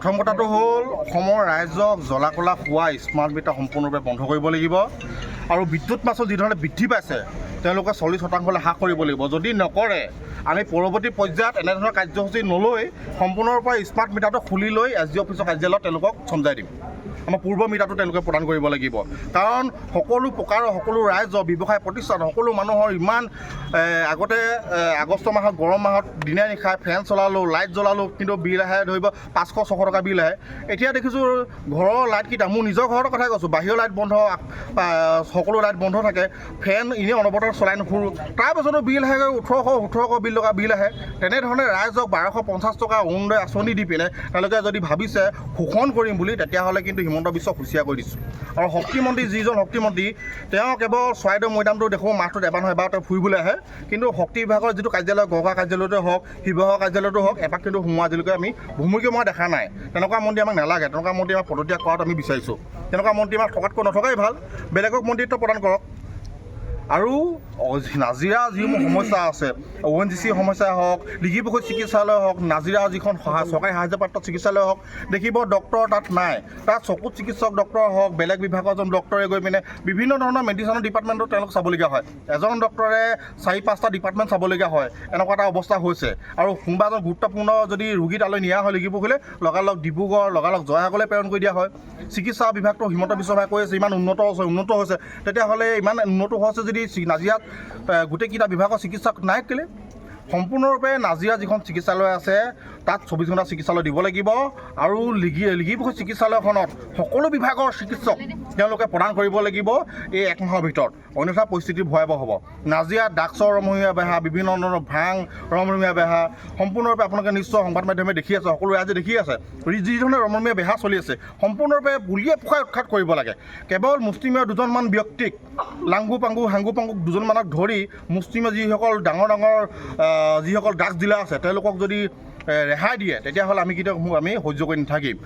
প্ৰথম কথাটো হ'ল অসমৰ ৰাইজক জ্বলা কলা খোৱা স্মাৰ্ট মিটাৰ সম্পূৰ্ণৰূপে বন্ধ কৰিব লাগিব আৰু বিদ্যুৎ মাচুল যিধৰণে বৃদ্ধি পাইছে তেওঁলোকে 40% হ্ৰাস কৰিব লাগিব। যদি নকৰে আমি পৰৱৰ্তী পৰ্যায়ত এনেধৰণৰ কাৰ্যসূচী নলৈ সম্পূৰ্ণৰূপে স্মাৰ্ট মিটাৰটো খুলি লৈ এছ ডি অফিচৰ কাৰ্যালয়ত তেওঁলোকক চমজাই দিম। আমাৰ পূৰ্ব মিটাৰটো তেওঁলোকে প্ৰদান কৰিব লাগিব, কাৰণ সকলো প্ৰকাৰৰ সকলো ৰাইজৰ ব্যৱসায় প্ৰতিষ্ঠান সকলো মানুহৰ ইমান আগতে আগষ্ট মাহত গৰম মাহত দিনে নিশাই ফেন চলালোঁ লাইট জ্বলালোঁ কিন্তু বিল আহে ধৰিব 500-600 টকা বিল আহে। এতিয়া দেখিছোঁ ঘৰৰ লাইটকেইটা মোৰ নিজৰ ঘৰৰ কথাই কৈছোঁ, বাহিৰৰ লাইট বন্ধ সকলো লাইট বন্ধ থাকে, ফেন এনেই অনবৰতে চলাই নুফুৰোঁ, তাৰপিছতো বিল আহে 1800 বিল আহে। তেনেধৰণে ৰাইজক 1250 টকা অৰুণোদয় আঁচনি দি পিনে তেওঁলোকে যদি ভাবিছে শোষণ কৰিম বুলি তেতিয়াহ'লে কিন্তু হিমন্ত বিশ্বক হুঁচিয়াৰ কৰি দিছোঁ। আৰু শক্তিমন্ত্ৰী যিজন শক্তিমন্ত্ৰী তেওঁ কেৱল চৰাইদেউ মৈদামটো দেখোঁ মাহটোত এবাৰ নহয় এবাৰ তেওঁ ফুৰিবলৈ আহে, কিন্তু শক্তি বিভাগৰ যিটো কাৰ্যালয় গড়গাঁও কাৰ্যালয়তে হওক শিৱসাগৰ কাৰ্যালয়তো হওক এপাক কিন্তু সোমোৱা আজিলৈকে আমি ভূমিকে মই দেখা নাই। তেনেকুৱা মন্ত্ৰী আমাক নালাগে, তেনেকুৱা মন্ত্ৰী আমাক পদত্যাগ কৰাটো আমি বিচাৰিছোঁ। তেনেকুৱা মন্ত্ৰী আমাক থকাতকৈ নথকাই ভাল, বেলেগক মন্ত্ৰীত্ব প্ৰদান কৰক। আৰু নাজিৰা যিসমূহ সমস্যা আছে ONGC সমস্যাই হওক লিগিপুখুৰী চিকিৎসালয় হওক নাজিৰা যিখন চৰকাৰী সাহায্যপ্ৰাপ্ত চিকিৎসালয় হওক দেখিব ডক্টৰ তাত নাই, তাত চকুত চিকিৎসক ডক্টৰ হওক বেলেগ বিভাগৰ এজন ডক্টৰে গৈ পিনে বিভিন্ন ধৰণৰ মেডিচিনৰ ডিপাৰ্টমেণ্টত তেওঁলোক চাবলগীয়া হয়, এজন ডক্টৰে 4-5টা ডিপাৰ্টমেণ্ট চাবলগীয়া হয়, এনেকুৱা এটা অৱস্থা হৈছে। আৰু কোনোবা এজন গুৰুত্বপূৰ্ণ যদি ৰোগী তালৈ নিয়া হয় লিগিপুখুৰীলৈ লগালগ ডিব্ৰুগড় লগালগ জয়সাগৰলৈ প্ৰেৰণ কৰি দিয়া হয়। চিকিৎসা বিভাগটো হিমন্ত বিশ্ব শৰ্মাই কৈ আছে ইমান উন্নত হৈছে, তেতিয়াহ'লে ইমান উন্নত হৈছে যদি নাজিৰাত গোটেইকেইটা বিভাগৰ চিকিৎসক নাই কেলে? সম্পূৰ্ণৰূপে নাজিৰা যিখন চিকিৎসালয় আছে তাত 24 ঘণ্টা চিকিৎসালয় দিব লাগিব আৰু লিগিপুখুৰী চিকিৎসালয়খনত সকলো বিভাগৰ চিকিৎসক তেওঁলোকে প্ৰদান কৰিব লাগিব এই 1 মাহৰ ভিতৰত, অন্যথা পৰিস্থিতি ভয়াৱহ হ'ব। নাজিৰাত ড্ৰাগছৰ ৰমৰমীয়া বেহা বিভিন্ন ধৰণৰ ভাং ৰমৰমীয়া বেহা সম্পূৰ্ণৰূপে আপোনালোকে নিশ্চয় সংবাদ মাধ্যমে দেখি আছে, সকলো ৰাইজে দেখি আছে যিধৰণে ৰমৰমীয়া বেহা চলি আছে সম্পূৰ্ণৰূপে বুলিয়ে পোখাই উৎখাত কৰিব লাগে। কেৱল মুষ্টিমেয় দুজনমান ব্যক্তিক হাংগু পাংগু দুজনমানক ধৰি মুষ্টিমেয় যিসকল ডাঙৰ যিসকল ড্ৰাগছ ডিলাৰ আছে তেওঁলোকক যদি ৰেহাই দিয়ে তেতিয়াহ'লে আমি সহ্য কৰি নাথাকিম।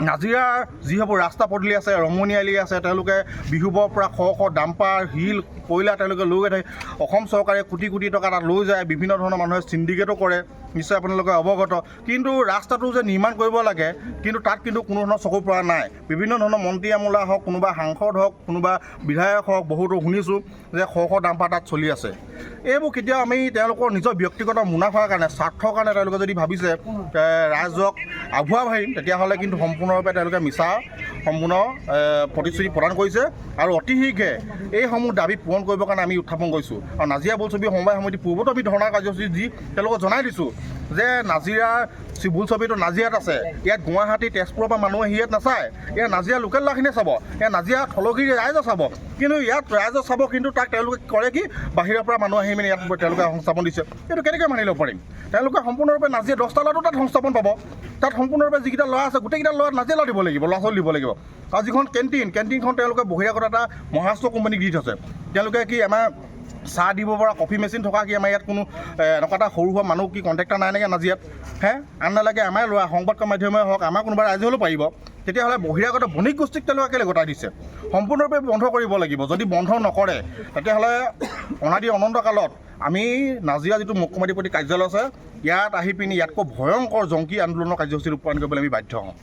নাজিৰাৰ যিসমূহ ৰাস্তা পদূলি আছে ৰমণীয়ালি আছে তেওঁলোকে বিহুবৰ পৰা শ ডাম্পাৰ শিল কয়লা তেওঁলোকে লৈ গৈ থাকে, অসম চৰকাৰে কোটি কোটি টকা তাত লৈ যায়, বিভিন্ন ধৰণৰ মানুহে চিণ্ডিকেটো কৰে, নিশ্চয় আপোনালোকে অৱগত। কিন্তু ৰাস্তাটো যে নিৰ্মাণ কৰিব লাগে কিন্তু তাত কিন্তু কোনো ধৰণৰ চকু পৰা নাই। বিভিন্ন ধৰণৰ মন্ত্ৰী আমোলা হওক কোনোবা সাংসদ হওক কোনোবা বিধায়ক হওক বহুতো শুনিছোঁ যে শ ডাম্পাৰ তাত চলি আছে। এইবোৰ কেতিয়াও আমি তেওঁলোকৰ নিজৰ ব্যক্তিগত মুনাফাৰ কাৰণে স্বাৰ্থৰ কাৰণে তেওঁলোকে যদি ভাবিছে ৰাইজক আভুৱা ভাবিম তেতিয়াহ'লে কিন্তু সম্পূৰ্ণৰূপে তেওঁলোকে মিছা সম্পূৰ্ণ প্ৰতিশ্ৰুতি প্ৰদান কৰিছে। আৰু অতি শীঘ্ৰে এইসমূহ দাবী পূৰণ কৰিবৰ কাৰণে আমি উত্থাপন কৰিছোঁ। আৰু নাজিৰা বোলছবি সমবায় সমিতি পূৰ্বতো আমি ধৰ্ণা কাৰ্যসূচী দি তেওঁলোকক জনাই দিছোঁ যে নাজিৰাৰ বোলছবিটো নাজিৰাত আছে, ইয়াত গুৱাহাটী তেজপুৰৰ পৰা মানুহ আহি ইয়াত নাচায়, ইয়াত নাজিৰা লোকেল ল'ৰাখিনিয়ে চাব, ইয়াত নাজিৰা থলগিৰি ৰাইজে চাব, কিন্তু ইয়াত ৰাইজে চাব কিন্তু তাক তেওঁলোকে কৰে কি বাহিৰৰ পৰা মানুহ আহি মানে ইয়াত তেওঁলোকে সংস্থাপন দিছে। এইটো কেনেকৈ মানি ল'ব পাৰিম? তেওঁলোকে সম্পূৰ্ণৰূপে নাজিৰা 10টা ল'ৰাটো তাত সংস্থাপন পাব, তাত সম্পূৰ্ণৰূপে যিকেইটা ল'ৰা আছে গোটেইকেইটা ল'ৰাত নাজিৰা ল'ৰা দিব লাগিব, ল'ৰা ছোৱালী দিব লাগিব। আৰু যিখন কেণ্টিনখন তেওঁলোকে বহিৰাগত এটা মহাৰাষ্ট্ৰ কোম্পানীক দি থৈছে, তেওঁলোকে কি আমাৰ চাহ দিব পৰা কফি মেচিন থকা কি আমাৰ ইয়াত কোনো এনেকুৱা এটা সৰু সুৰা মানুহ কি কণ্ট্ৰেক্টাৰ নাই নেকি নাজিৰাত? আন নালাগে আমাৰ ল'ৰা সংবাদ মাধ্যমে হওক আমাৰ কোনোবা ৰাইজে হ'লেও পাৰিব, তেতিয়াহ'লে বহিৰাগত বণিক গোষ্ঠীক তেওঁলোকে কেলৈ গতাই দিছে? সম্পূৰ্ণৰূপে বন্ধ কৰিব লাগিব। যদি বন্ধ নকৰে তেতিয়াহ'লে অনাদি অনন্তকালত আমি নাজিৰা যিটো মুখ্যমন্ত্ৰীৰ প্ৰতি কাৰ্যালয় আছে ইয়াত আহি পিনি ইয়াতকৈ ভয়ংকৰ জংকী আন্দোলনৰ কাৰ্যসূচী ৰূপায়ণ কৰিবলৈ আমি বাধ্য হওঁ।